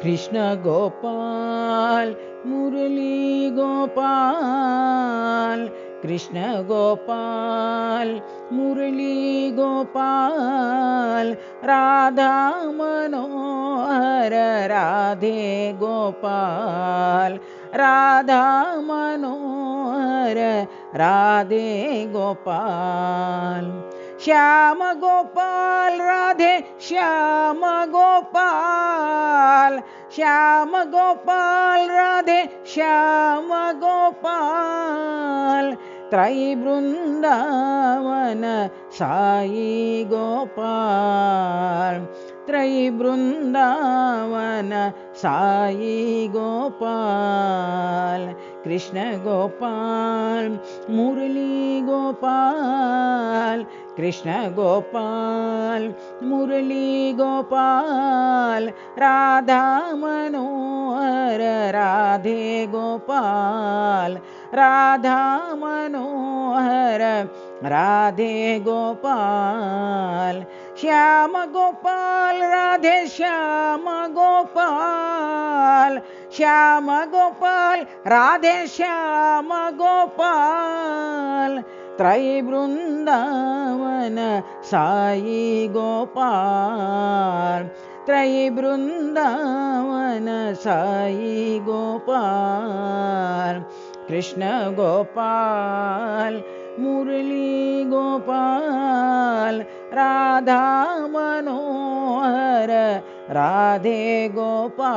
कृष्ण गोपाल मुरली गोपाल, कृष्ण गोपाल मुरली गोपाल, राधा मनोहर राधे गोपाल, राधा मनोहर राधे गोपाल, श्याम गोपाल राधे श्याम गोपाल, श्याम गोपाल राधे श्याम गोपाल, त्रयी वृंदावन साई गोपाल, त्रयी वृंदावन साई गोपाल, कृष्ण गोपाल मुरली गोपाल, कृष्ण गोपाल मुरली गोपाल, राधा मनोहर राधे गोपाल, राधा मनोहर राधे गोपाल, श्याम गोपाल राधे श्याम गोपाल, श्याम गोपाल राधे श्याम गोपाल, त्रयी वृंदावन साई गोपाल, त्रयी वृंदावन साई गोपाल, कृष्ण गोपाल मुरली गोपाल, राधा मनोहर राधे गोपाल।